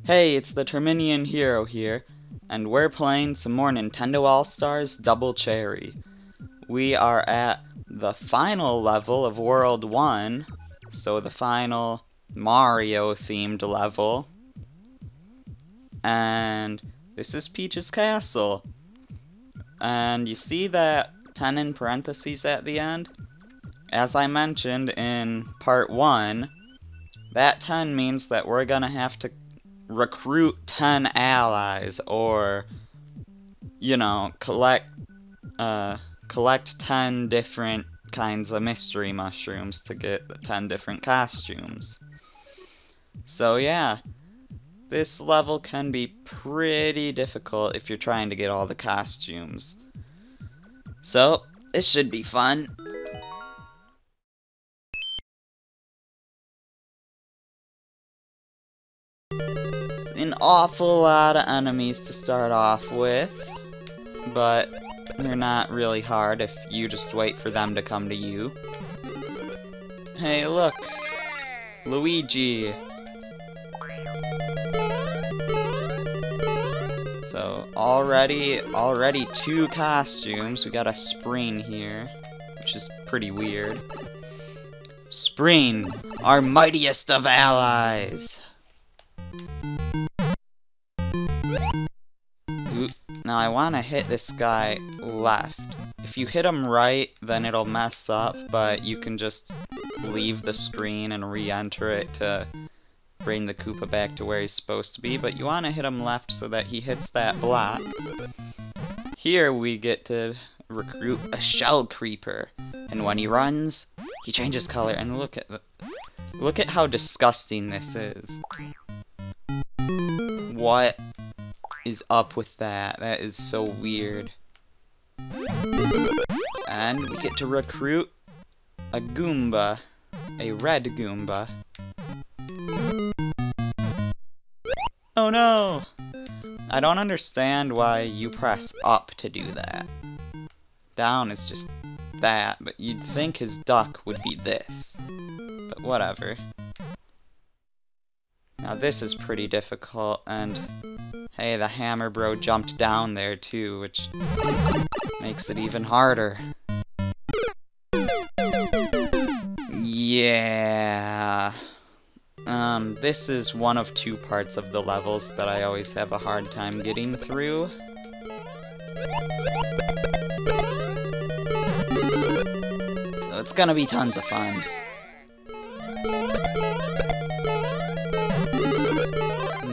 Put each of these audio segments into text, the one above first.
Hey, it's the Terminian Hero here, and we're playing some more Nintendo All-Stars Double Cherry. We are at the final level of World 1, so the final Mario-themed level. And this is Peach's Castle. And you see that 10 in parentheses at the end? As I mentioned in part 1, that 10 means that we're gonna have to recruit 10 allies, or, you know, collect 10 different kinds of mystery mushrooms to get the 10 different costumes. So yeah, this level can be pretty difficult if you're trying to get all the costumes. So, this should be fun. An awful lot of enemies to start off with, but they're not really hard if you just wait for them to come to you. Hey, look! Luigi! So, already 2 costumes. We got a Spring here, which is pretty weird. Spring, our mightiest of allies! Now I want to hit this guy left. If you hit him right, then it'll mess up, but you can just leave the screen and re-enter it to bring the Koopa back to where he's supposed to be, but you want to hit him left so that he hits that block. Here we get to recruit a Shell Creeper, and when he runs, he changes color, and look at how disgusting this is. What is up with that? That is so weird. And we get to recruit a Goomba, a red Goomba. Oh no! I don't understand why you press up to do that. Down is just that, but you'd think his duck would be this. But whatever. Now this is pretty difficult, and hey, the Hammer Bro jumped down there too, which makes it even harder. Yeah. This is one of 2 parts of the levels that I always have a hard time getting through. So it's gonna be tons of fun.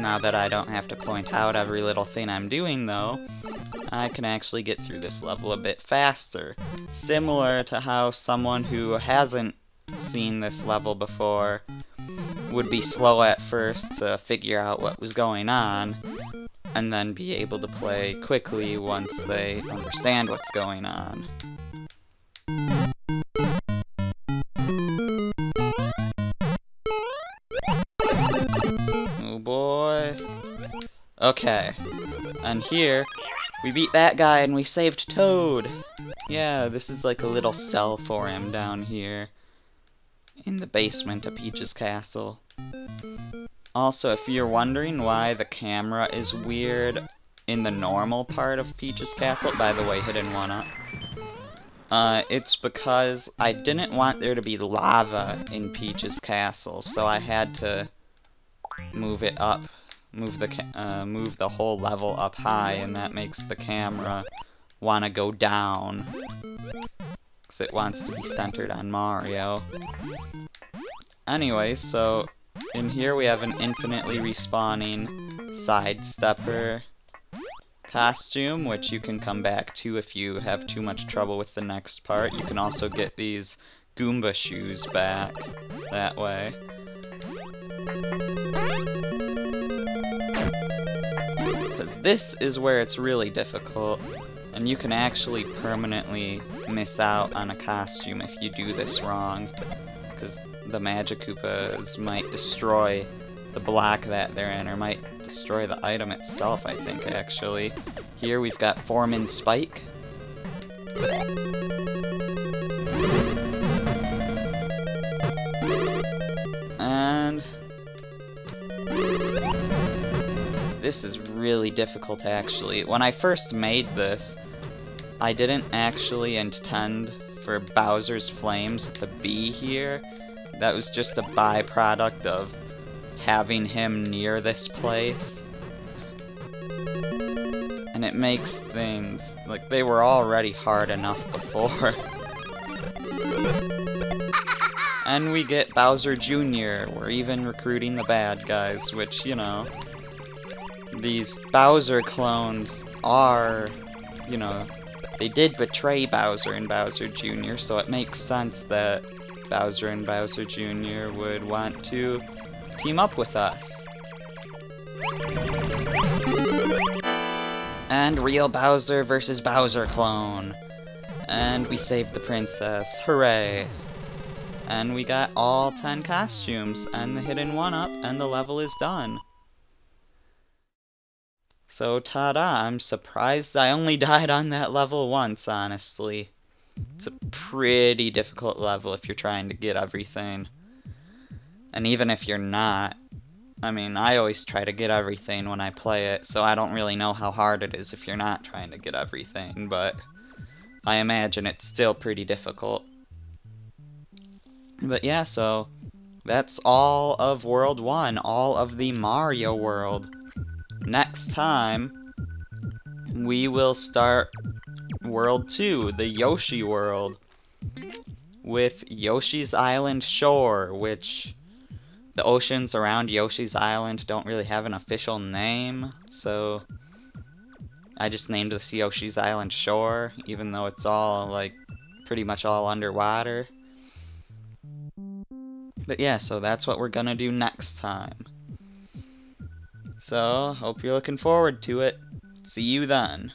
Now that I don't have to point out every little thing I'm doing, though, I can actually get through this level a bit faster. Similar to how someone who hasn't seen this level before would be slow at first to figure out what was going on, and then be able to play quickly once they understand what's going on. Oh boy. Okay. And here, we beat that guy and we saved Toad! Yeah, this is like a little cell for him down here in the basement of Peach's Castle. Also, if you're wondering why the camera is weird in the normal part of Peach's Castle, by the way, hidden one up, it's because I didn't want there to be lava in Peach's Castle, so I had to move it up, move the whole level up high, and that makes the camera want to go down, because it wants to be centered on Mario. Anyway, so in here we have an infinitely respawning Sidestepper costume, which you can come back to if you have too much trouble with the next part. You can also get these Goomba shoes back that way. Because this is where it's really difficult, and you can actually permanently miss out on a costume if you do this wrong, because the Magic Koopas might destroy the block that they're in, or might destroy the item itself, I think, actually. Here we've got Foreman Spike. And This is really difficult, actually. When I first made this, I didn't actually intend for Bowser's Flames to be here. That was just a byproduct of having him near this place. And it makes things, like, they were already hard enough before. And we get Bowser Jr. We're even recruiting the bad guys, which, you know, these Bowser clones are, you know, they did betray Bowser and Bowser Jr., so it makes sense that Bowser and Bowser Jr. would want to team up with us. And real Bowser versus Bowser clone. And we saved the princess. Hooray! And we got all 10 costumes and the hidden 1-up, and the level is done. So, ta-da, I'm surprised I only died on that level once, honestly. It's a pretty difficult level if you're trying to get everything. And even if you're not, I mean, I always try to get everything when I play it, so I don't really know how hard it is if you're not trying to get everything, but I imagine it's still pretty difficult. But yeah, so that's all of World 1, all of the Mario world. Next time, we will start World 2, the Yoshi world, with Yoshi's Island Shore, which the oceans around Yoshi's Island don't really have an official name, so I just named this Yoshi's Island Shore, even though it's all, like, pretty much all underwater. But yeah, so that's what we're gonna do next time. So, hope you're looking forward to it. See you then.